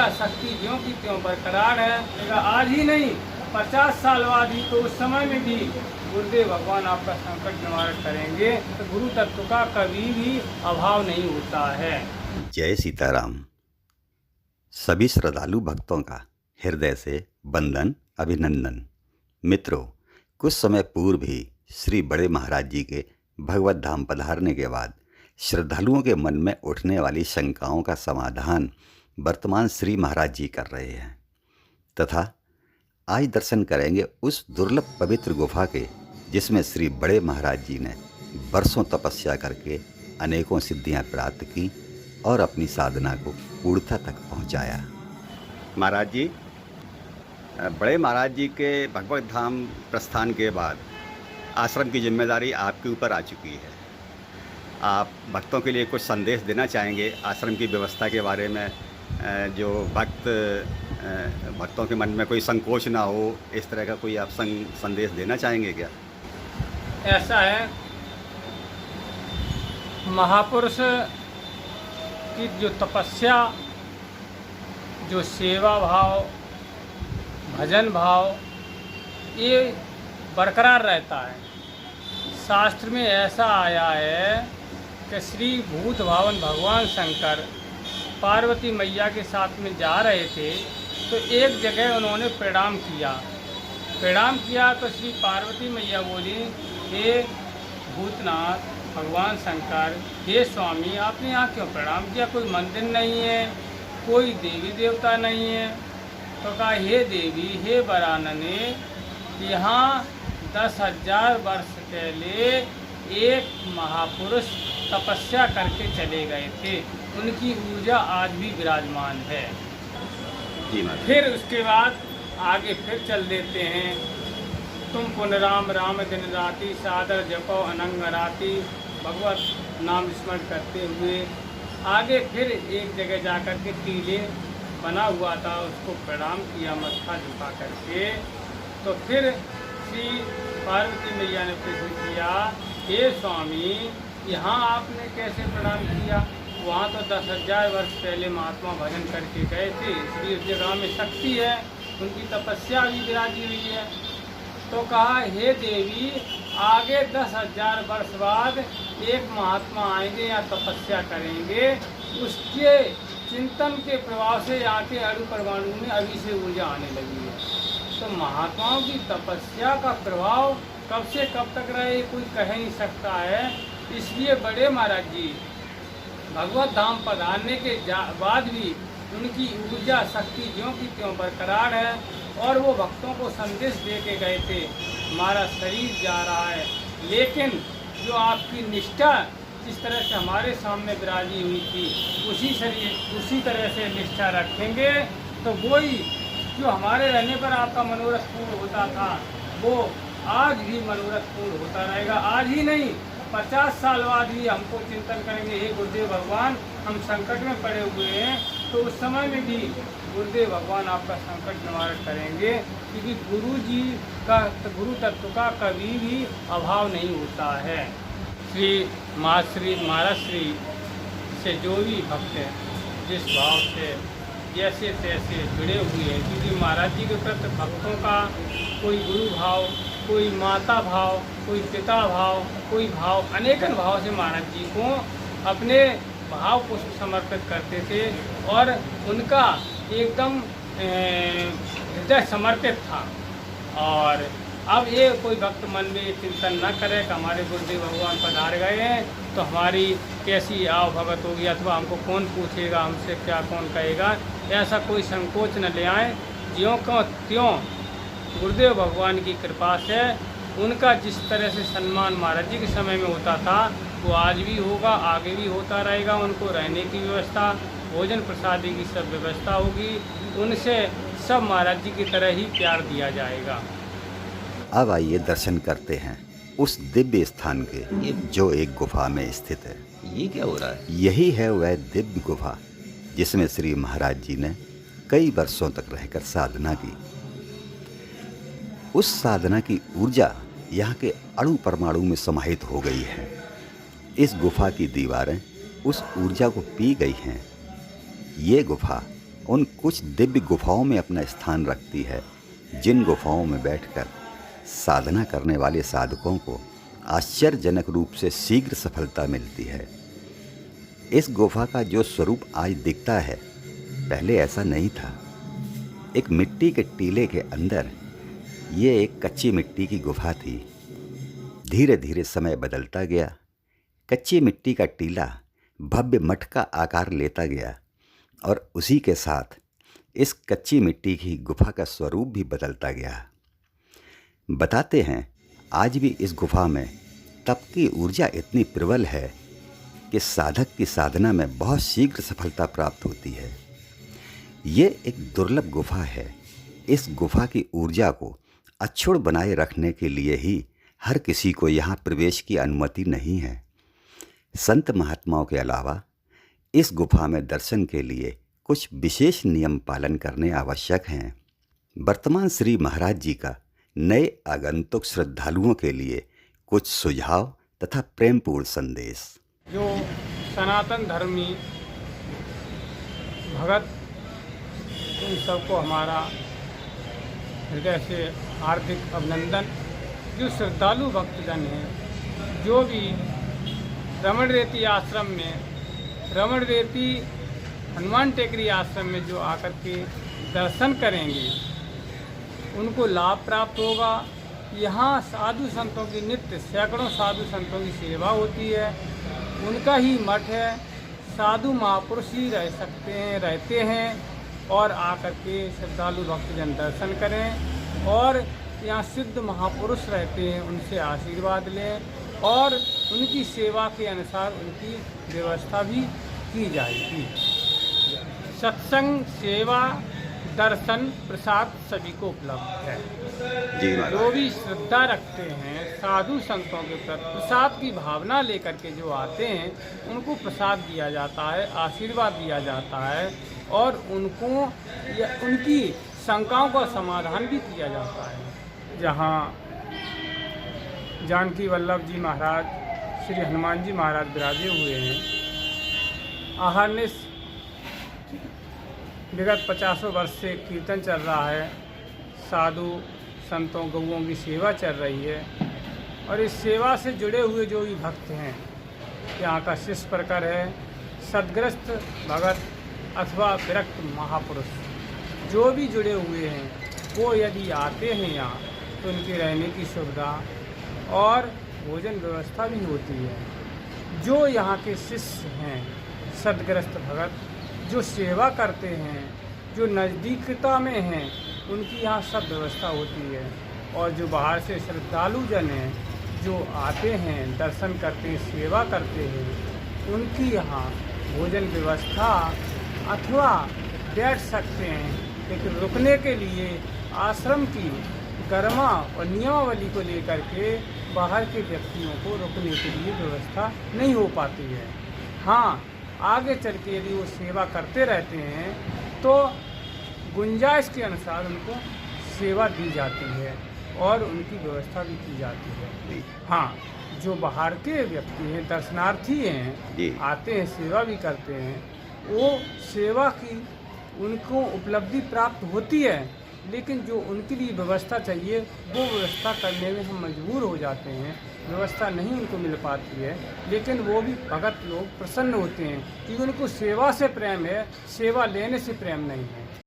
ऊर्जा शक्ति ज्यों की त्यों बरकरार है। आज ही नहीं 50 साल बाद ही तो उस समय में भी गुरुदेव भगवान आपका संकट निवारण करेंगे। तो गुरु तत्व का कभी भी अभाव नहीं होता है। जय सीताराम। सभी श्रद्धालु भक्तों का हृदय से वंदन अभिनंदन। मित्रों, कुछ समय पूर्व ही श्री बड़े महाराज जी के भगवत धाम पधारने के बाद श्रद्धालुओं के मन में उठने वाली शंकाओं का समाधान वर्तमान श्री महाराज जी कर रहे हैं तथा आज दर्शन करेंगे उस दुर्लभ पवित्र गुफा के जिसमें श्री बड़े महाराज जी ने वर्षों तपस्या करके अनेकों सिद्धियां प्राप्त की और अपनी साधना को पूर्णता तक पहुंचाया। महाराज जी, बड़े महाराज जी के भगवत धाम प्रस्थान के बाद आश्रम की जिम्मेदारी आपके ऊपर आ चुकी है। आप भक्तों के लिए कुछ संदेश देना चाहेंगे आश्रम की व्यवस्था के बारे में, जो भक्तों के मन में कोई संकोच ना हो, इस तरह का कोई आप संदेश देना चाहेंगे क्या? ऐसा है, महापुरुष की जो तपस्या, जो सेवा भाव, भजन भाव, ये बरकरार रहता है। शास्त्र में ऐसा आया है कि श्री भूत भावन भगवान शंकर पार्वती मैया के साथ में जा रहे थे तो एक जगह उन्होंने प्रणाम किया तो श्री पार्वती मैया बोली, हे भूतनाथ भगवान शंकर, हे स्वामी, आपने यहाँ क्यों प्रणाम किया? कोई मंदिर नहीं है, कोई देवी देवता नहीं है। तो कहा, हे देवी, हे वरानने, यहाँ 10,000 वर्ष पहले एक महापुरुष तपस्या करके चले गए थे, उनकी ऊर्जा आज भी विराजमान है। फिर उसके बाद आगे फिर चल देते हैं, तुम पुनराम राम दिन राति सादर जपो अनंग राति, भगवत नाम स्मरण करते हुए आगे फिर एक जगह जाकर के टीले बना हुआ था, उसको प्रणाम किया मत्था झुका करके। तो फिर श्री पार्वती मैया ने प्रश्न किया, हे स्वामी, यहाँ आपने कैसे प्रणाम किया? वहाँ तो 10,000 वर्ष पहले महात्मा भजन करके गए थे, इसलिए उस जगह में शक्ति है, उनकी तपस्या भी विराजी हुई है। तो कहा, हे देवी, आगे 10,000 वर्ष बाद एक महात्मा आएंगे या तपस्या करेंगे, उसके चिंतन के प्रभाव से यहाँ के अणु परमाणु में अभी से ऊर्जा आने लगी है। तो महात्माओं की तपस्या का प्रभाव कब से कब तक रहे, कोई कह नहीं सकता है। इसलिए बड़े महाराज जी भगवत धाम पधारने के बाद भी उनकी ऊर्जा शक्ति ज्यों की त्यों बरकरार है और वो भक्तों को संदेश दे के गए थे, हमारा शरीर जा रहा है, लेकिन जो आपकी निष्ठा जिस तरह से हमारे सामने विराजी हुई थी, उसी तरह से निष्ठा रखेंगे तो वही जो हमारे रहने पर आपका मनोरथ पूर्ण होता था, वो आज भी मनोरथ पूर्ण होता रहेगा। आज ही नहीं 50 साल बाद ही हमको चिंतन करेंगे, हे गुरुदेव भगवान, हम संकट में पड़े हुए हैं, तो उस समय में भी गुरुदेव भगवान आपका संकट निवारण करेंगे, क्योंकि गुरु तत्व का कभी भी अभाव नहीं होता है। श्री महाराज श्री से जो भी भक्त हैं, जिस भाव से जैसे तैसे जुड़े हुए हैं, क्योंकि महाराज जी के प्रति भक्तों का कोई गुरु भाव, कोई माता भाव, कोई पिता भाव, कोई भाव, अनेकन भाव से महाराज जी को अपने भाव को समर्पित करते थे और उनका एकदम हृदय समर्पित था। और अब ये कोई भक्त मन में चिंतन न करे कि हमारे गुरुदेव भगवान पधार गए हैं तो हमारी कैसी आव भगत होगी, अथवा हमको कौन पूछेगा, हमसे क्या कौन कहेगा, ऐसा कोई संकोच न ले आए। ज्यों को त्यों गुरुदेव भगवान की कृपा से उनका जिस तरह से सम्मान महाराज जी के समय में होता था, वो आज भी होगा, आगे भी होता रहेगा। उनको रहने की व्यवस्था, भोजन प्रसादी की सब व्यवस्था होगी, उनसे सब महाराज जी की तरह ही प्यार दिया जाएगा। अब आइए दर्शन करते हैं उस दिव्य स्थान के जो एक गुफा में स्थित है। ये क्या हो रहा है? यही है वह दिव्य गुफा जिसमें श्री महाराज जी ने कई वर्षों तक रहकर साधना की। उस साधना की ऊर्जा यहाँ के अणु परमाणु में समाहित हो गई है। इस गुफा की दीवारें उस ऊर्जा को पी गई हैं। ये गुफा उन कुछ दिव्य गुफाओं में अपना स्थान रखती है, जिन गुफाओं में बैठकर साधना करने वाले साधकों को आश्चर्यजनक रूप से शीघ्र सफलता मिलती है। इस गुफा का जो स्वरूप आज दिखता है, पहले ऐसा नहीं था। एक मिट्टी के टीले के अंदर ये एक कच्ची मिट्टी की गुफा थी। धीरे धीरे समय बदलता गया। कच्ची मिट्टी का टीला भव्य मठ का आकार लेता गया और उसी के साथ इस कच्ची मिट्टी की गुफा का स्वरूप भी बदलता गया। बताते हैं आज भी इस गुफा में तप की ऊर्जा इतनी प्रबल है कि साधक की साधना में बहुत शीघ्र सफलता प्राप्त होती है। ये एक दुर्लभ गुफा है। इस गुफा की ऊर्जा को अक्षुण्ण बनाए रखने के लिए ही हर किसी को यहाँ प्रवेश की अनुमति नहीं है। संत महात्माओं के अलावा इस गुफा में दर्शन के लिए कुछ विशेष नियम पालन करने आवश्यक हैं। वर्तमान श्री महाराज जी का नए आगंतुक श्रद्धालुओं के लिए कुछ सुझाव तथा प्रेमपूर्ण संदेश। जो सनातन धर्मी भगत, उन सबको हमारा हृदय से हार्दिक अभिनंदन। जो श्रद्धालु भक्तजन हैं, जो भी रमण रेती आश्रम में, रमण रेती हनुमान टेकरी आश्रम में जो आकर के दर्शन करेंगे, उनको लाभ प्राप्त होगा। यहाँ साधु संतों की नित्य सैकड़ों साधु संतों की सेवा होती है, उनका ही मठ है। साधु महापुरुष ही रह सकते हैं, रहते हैं और आकर के श्रद्धालु भक्तजन दर्शन करें और यहाँ सिद्ध महापुरुष रहते हैं, उनसे आशीर्वाद लें और उनकी सेवा के अनुसार उनकी व्यवस्था भी की जाएगी। सत्संग, सेवा, दर्शन, प्रसाद सभी को उपलब्ध है। जो भी श्रद्धा रखते हैं साधु संतों के प्रति, प्रसाद की भावना लेकर के जो आते हैं, उनको प्रसाद दिया जाता है, आशीर्वाद दिया जाता है और उनको उनकी शंकाओं का समाधान भी किया जाता है। जहाँ जानकी वल्लभ जी महाराज, श्री हनुमान जी महाराज विराजे हुए हैं, अहरनिश विगत 50 वर्ष से कीर्तन चल रहा है, साधु संतों गौओं की सेवा चल रही है और इस सेवा से जुड़े हुए जो भी भक्त हैं, यहाँ का शिष्य प्रकार है, सद्ग्रस्त भगत अथवा विरक्त महापुरुष जो भी जुड़े हुए हैं, वो यदि आते हैं यहाँ तो उनके रहने की सुविधा और भोजन व्यवस्था भी होती है। जो यहाँ के शिष्य हैं, सद्ग्रस्त भगत जो सेवा करते हैं, जो नज़दीकता में हैं, उनकी यहाँ सब व्यवस्था होती है। और जो बाहर से श्रद्धालु जन हैं, जो आते हैं, दर्शन करते हैं, सेवा करते हैं, उनकी यहाँ भोजन व्यवस्था अथवा बैठ सकते हैं, लेकिन रुकने के लिए आश्रम की गरिमा और नियमावली को लेकर के बाहर के व्यक्तियों को रुकने के लिए व्यवस्था नहीं हो पाती है। हाँ, आगे चल के यदि वो सेवा करते रहते हैं तो गुंजाइश के अनुसार उनको सेवा दी जाती है और उनकी व्यवस्था भी की जाती है। हाँ, जो बाहर के व्यक्ति हैं, दर्शनार्थी हैं, आते हैं, सेवा भी करते हैं, वो सेवा की उनको उपलब्धि प्राप्त होती है, लेकिन जो उनके लिए व्यवस्था चाहिए वो व्यवस्था करने में हम मजबूर हो जाते हैं, व्यवस्था नहीं उनको मिल पाती है। लेकिन वो भी भगत लोग प्रसन्न होते हैं कि उनको सेवा से प्रेम है, सेवा लेने से प्रेम नहीं है।